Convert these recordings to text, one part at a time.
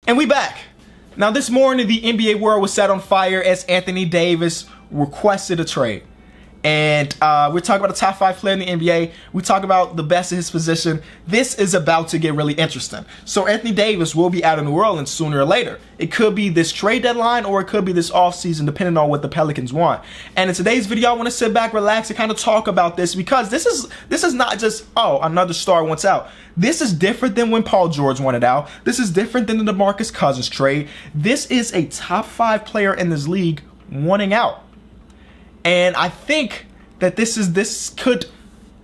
And we back. Now this morning the NBA world was set on fire as Anthony Davis requested a trade. And we're talking about the top 5 player in the NBA. We talk about the best of his position. This is about to get really interesting. So Anthony Davis will be out of New Orleans sooner or later. It could be this trade deadline or it could be this offseason, depending on what the Pelicans want. And in today's video, I want to sit back, relax, and kind of talk about this because this is not just, oh, another star wants out. This is different than when Paul George wanted out. This is different than the DeMarcus Cousins trade. This is a top 5 player in this league wanting out. And I think that this could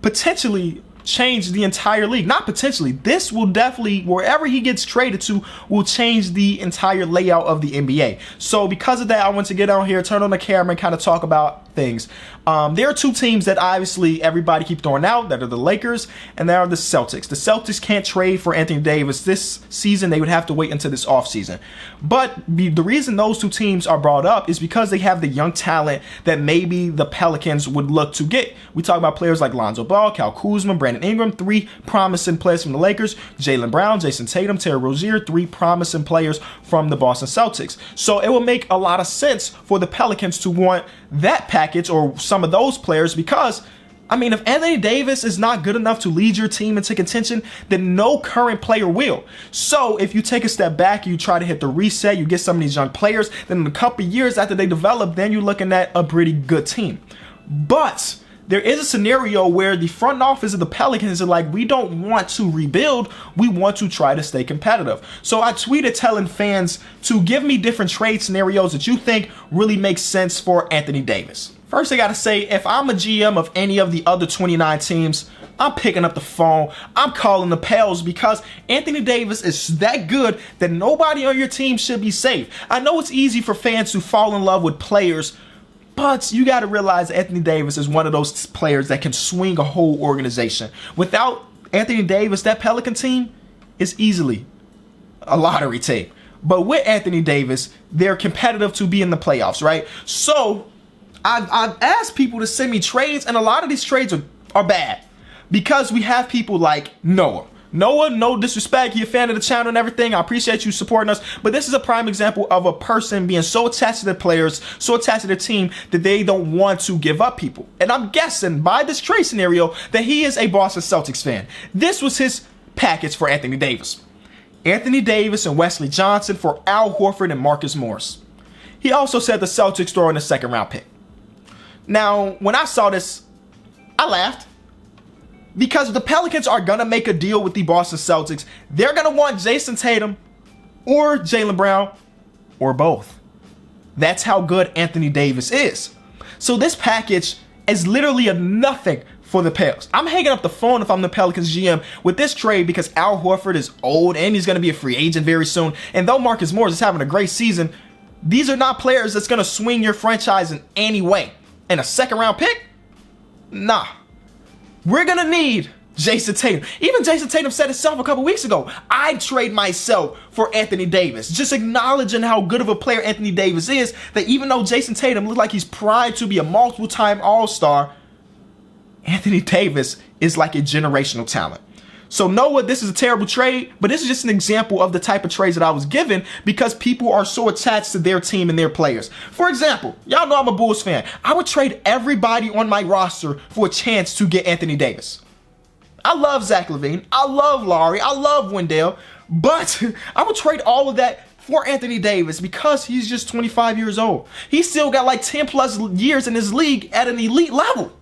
potentially change the entire league. Not potentially. This will definitely, wherever he gets traded to, will change the entire layout of the NBA. So because of that, I want to get on here, turn on the camera, and kind of talk about things. There are 2 teams that obviously everybody keep throwing out, that are the Lakers and there are the Celtics. The Celtics can't trade for Anthony Davis this season. They would have to wait until this offseason. But the reason those 2 teams are brought up is because they have the young talent that maybe the Pelicans would look to get. We talk about players like Lonzo Ball, Kyle Kuzma, Brandon Ingram, 3 promising players from the Lakers, Jaylen Brown, Jason Tatum, Terry Rozier, 3 promising players from the Boston Celtics. So it will make a lot of sense for the Pelicans to want that package or some of those players because, I mean, if Anthony Davis is not good enough to lead your team into contention, then no current player will. So if you take a step back, you try to hit the reset, you get some of these young players, then in a couple of years after they develop, then you're looking at a pretty good team. But there is a scenario where the front office of the Pelicans are like, we don't want to rebuild, we want to try to stay competitive. So I tweeted telling fans to give me different trade scenarios that you think really make sense for Anthony Davis. First, I gotta say, if I'm a GM of any of the other 29 teams, I'm picking up the phone, I'm calling the Pels because Anthony Davis is that good that nobody on your team should be safe. I know it's easy for fans to fall in love with players, but you got to realize Anthony Davis is one of those players that can swing a whole organization. Without Anthony Davis, that Pelican team is easily a lottery team. But with Anthony Davis, they're competitive to be in the playoffs, right? So I've asked people to send me trades, and a lot of these trades are bad because we have people like Noah. Noah, no disrespect, you're a fan of the channel and everything. I appreciate you supporting us. But this is a prime example of a person being so attached to their players, so attached to their team that they don't want to give up people. And I'm guessing by this trade scenario that he is a Boston Celtics fan. This was his package for Anthony Davis. Anthony Davis and Wesley Johnson for Al Horford and Marcus Morris. He also said the Celtics throw in a 2nd round pick. Now, when I saw this, I laughed. Because the Pelicans are going to make a deal with the Boston Celtics. They're going to want Jason Tatum or Jaylen Brown or both. That's how good Anthony Davis is. So this package is literally a nothing for the Pels. I'm hanging up the phone if I'm the Pelicans GM with this trade because Al Horford is old and he's going to be a free agent very soon. And though Marcus Morris is having a great season, these are not players that's going to swing your franchise in any way. And a 2nd round pick? Nah. We're going to need Jason Tatum. Even Jason Tatum said himself a couple weeks ago, I'd trade myself for Anthony Davis. Just acknowledging how good of a player Anthony Davis is, that even though Jason Tatum looks like he's primed to be a multiple-time All-Star, Anthony Davis is like a generational talent. So Noah, this is a terrible trade, but this is just an example of the type of trades that I was given because people are so attached to their team and their players. For example, y'all know I'm a Bulls fan. I would trade everybody on my roster for a chance to get Anthony Davis. I love Zach LaVine. I love Laurie. I love Wendell. But I would trade all of that for Anthony Davis because he's just 25 years old. He's still got like 10 plus years in this league at an elite level.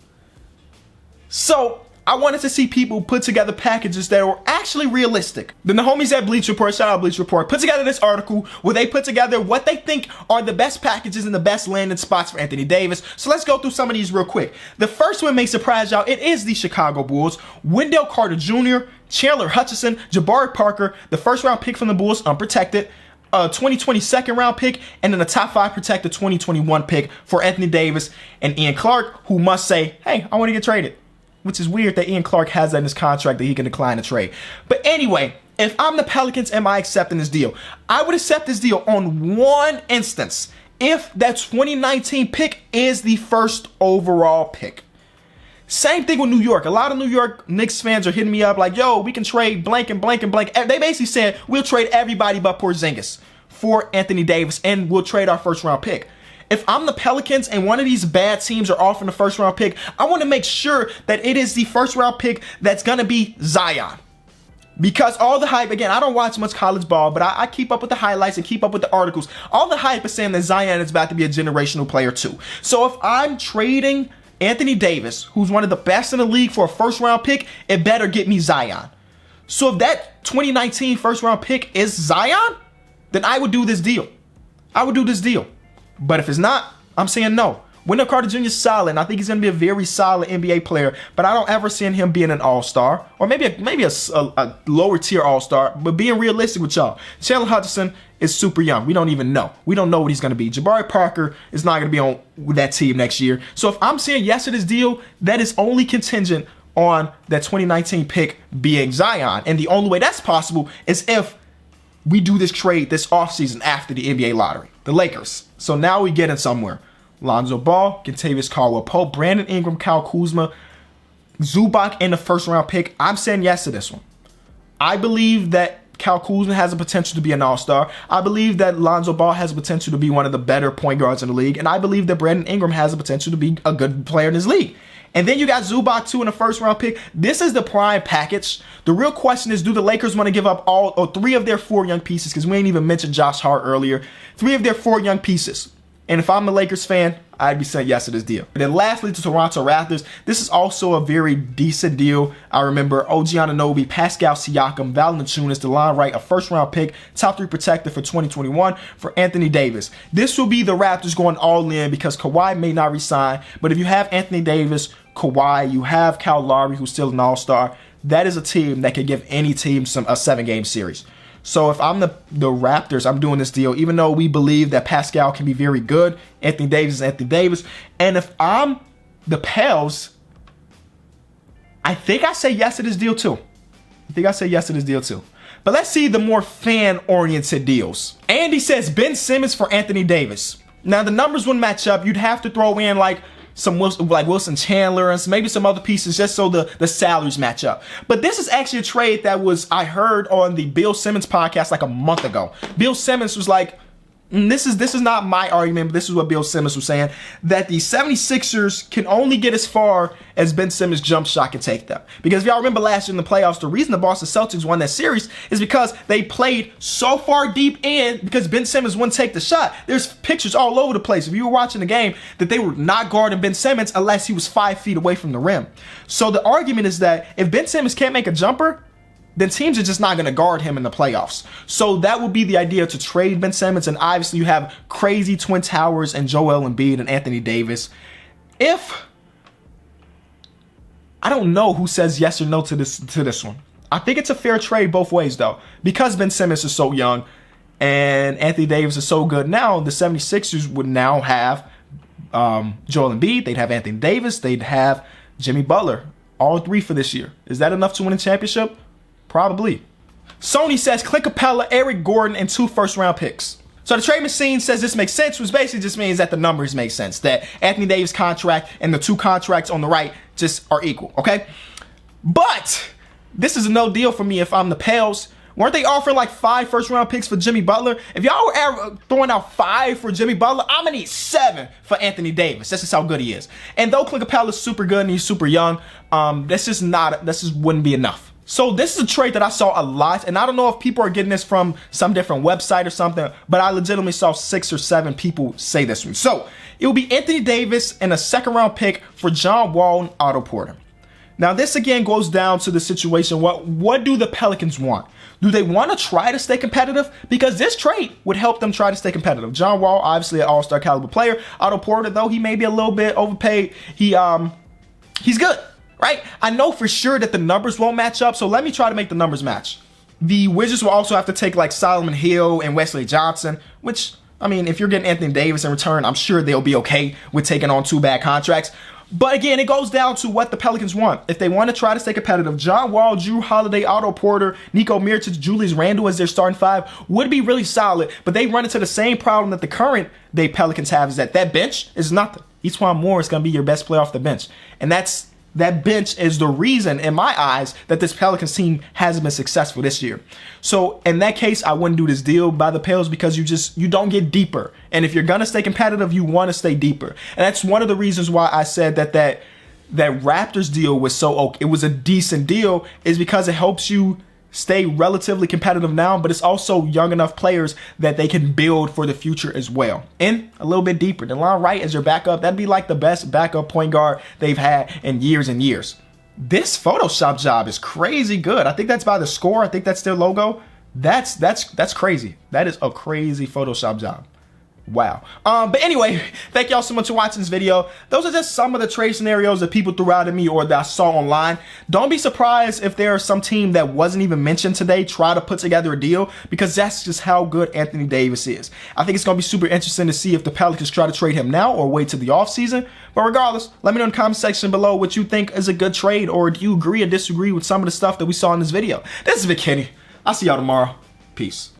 So I wanted to see people put together packages that were actually realistic. Then the homies at Bleach Report, shout out Bleach Report, put together this article where they put together what they think are the best packages and the best landing spots for Anthony Davis. So let's go through some of these real quick. The first one may surprise y'all. It is the Chicago Bulls. Wendell Carter Jr., Chandler Hutchison, Jabari Parker, the 1st round pick from the Bulls, unprotected, 2020 2nd round pick, and then a top 5 protected 2021 pick for Anthony Davis and Ian Clark, who must say, hey, I want to get traded. Which is weird that Ian Clark has that in his contract that he can decline a trade. But anyway, if I'm the Pelicans, am I accepting this deal? I would accept this deal on one instance. If that 2019 pick is the 1st overall pick. Same thing with New York. A lot of New York Knicks fans are hitting me up like, yo, we can trade blank and blank and blank. They basically said, we'll trade everybody but Porzingis for Anthony Davis, and we'll trade our first round pick. If I'm the Pelicans and one of these bad teams are offering the first round pick, I want to make sure that it is the first round pick that's going to be Zion. Because all the hype, again, I don't watch much college ball, but I keep up with the highlights and keep up with the articles. All the hype is saying that Zion is about to be a generational player too. So if I'm trading Anthony Davis, who's one of the best in the league, for a first round pick, it better get me Zion. So if that 2019 first round pick is Zion, then I would do this deal. I would do this deal. But if it's not, I'm saying no. Wendell Carter Jr. is solid, and I think he's going to be a very solid NBA player, but I don't ever see him being an all-star, or maybe a lower tier all-star, but being realistic with y'all, Chandler Hutchison is super young. We don't even know. We don't know what he's going to be. Jabari Parker is not going to be on that team next year. So if I'm saying yes to this deal, that is only contingent on that 2019 pick being Zion, and the only way that's possible is if we do this trade this offseason after the NBA lottery. The Lakers. So now we get in somewhere. Lonzo Ball, Kentavious Caldwell-Pope, Brandon Ingram, Kyle Kuzma, Zubac in the first round pick. I'm saying yes to this one. I believe that Kyle Kuzma has the potential to be an all-star. I believe that Lonzo Ball has the potential to be one of the better point guards in the league. And I believe that Brandon Ingram has the potential to be a good player in this league. And then you got Zubac too in the first round pick. This is the prime package. The real question is, do the Lakers want to give up all or 3 of their 4 young pieces? Because we ain't even mentioned Josh Hart earlier. 3 of their 4 young pieces. And if I'm a Lakers fan, I'd be saying yes to this deal. And then lastly, to Toronto Raptors, this is also a very decent deal. I remember OG Anunoby, Pascal Siakam, Valanciunas, DeLon Wright, a first-round pick, top 3 protector for 2021 for Anthony Davis. This will be the Raptors going all in because Kawhi may not resign. But if you have Anthony Davis, Kawhi, you have Kyle Lowry, who's still an all-star, that is a team that could give any team a 7-game series. So if I'm the Raptors, I'm doing this deal, even though we believe that Pascal can be very good. Anthony Davis is Anthony Davis. And if I'm the Pels, I think I say yes to this deal too. But let's see the more fan-oriented deals. Andy says Ben Simmons for Anthony Davis. Now, the numbers wouldn't match up. You'd have to throw in like Wilson Chandler and maybe some other pieces just so the salaries match up. But this is actually a trade that I heard on the Bill Simmons podcast like a month ago. Bill Simmons was like, this is not my argument, but this is what Bill Simmons was saying, that the 76ers can only get as far as Ben Simmons' jump shot can take them. Because if y'all remember last year in the playoffs, the reason the Boston Celtics won that series is because they played so far deep in because Ben Simmons wouldn't take the shot. There's pictures all over the place. If you were watching the game, that they were not guarding Ben Simmons unless he was 5 feet away from the rim. So the argument is that if Ben Simmons can't make a jumper, then teams are just not going to guard him in the playoffs. So that would be the idea, to trade Ben Simmons, and obviously you have crazy Twin Towers and Joel Embiid and Anthony Davis. I don't know who says yes or no to this one. I think it's a fair trade both ways though, because Ben Simmons is so young and Anthony Davis is so good now. The 76ers would now have Joel Embiid, they'd have Anthony Davis, they'd have Jimmy Butler, all 3 for this year. Is that enough to win a championship? Probably. Sony says Clint Capella, Eric Gordon, and 2 first-round picks. So the trade machine says this makes sense, which basically just means that the numbers make sense, that Anthony Davis' contract and the 2 contracts on the right just are equal, okay? But this is a no deal for me if I'm the Pels. Weren't they offering like 5 first-round picks for Jimmy Butler? If y'all were ever throwing out 5 for Jimmy Butler, I'm gonna need 7 for Anthony Davis. That's just how good he is. And though Clint Capella is super good and he's super young, this just wouldn't be enough. So this is a trade that I saw a lot, and I don't know if people are getting this from some different website or something, but I legitimately saw 6 or 7 people say this one. So it will be Anthony Davis and a 2nd-round pick for John Wall and Otto Porter. Now this again goes down to the situation, what do the Pelicans want? Do they want to try to stay competitive? Because this trade would help them try to stay competitive. John Wall, obviously an all-star caliber player. Otto Porter, though he may be a little bit overpaid, he's good. Right? I know for sure that the numbers won't match up, so let me try to make the numbers match. The Wizards will also have to take like Solomon Hill and Wesley Johnson, which, I mean, if you're getting Anthony Davis in return, I'm sure they'll be okay with taking on 2 bad contracts. But again, it goes down to what the Pelicans want. If they want to try to stay competitive, John Wall, Drew Holiday, Otto Porter, Nico Mirotic, Julius Randle as their starting 5 would be really solid, but they run into the same problem that the current day Pelicans have, is that bench is nothing. Etuan Moore is going to be your best player off the bench. And that's that bench is the reason, in my eyes, that this Pelicans team hasn't been successful this year. So in that case, I wouldn't do this deal by the Pels because you don't get deeper. And if you're gonna stay competitive, you want to stay deeper. And that's one of the reasons why I said that Raptors deal was so okay. It was a decent deal, is because it helps you stay relatively competitive now, but it's also young enough players that they can build for the future as well. And a little bit deeper. DeLon Wright as your backup, that'd be like the best backup point guard they've had in years and years. This Photoshop job is crazy good. I think that's by the Score. I think that's their logo. That's crazy. That is a crazy Photoshop job. Wow. But anyway, thank y'all so much for watching this video. Those are just some of the trade scenarios that people threw out at me or that I saw online. Don't be surprised if there's some team that wasn't even mentioned today try to put together a deal, because that's just how good Anthony Davis is. I think it's going to be super interesting to see if the Pelicans try to trade him now or wait to the offseason. But regardless, let me know in the comment section below what you think is a good trade, or do you agree or disagree with some of the stuff that we saw in this video. This is Vic Kenny. I'll see y'all tomorrow. Peace.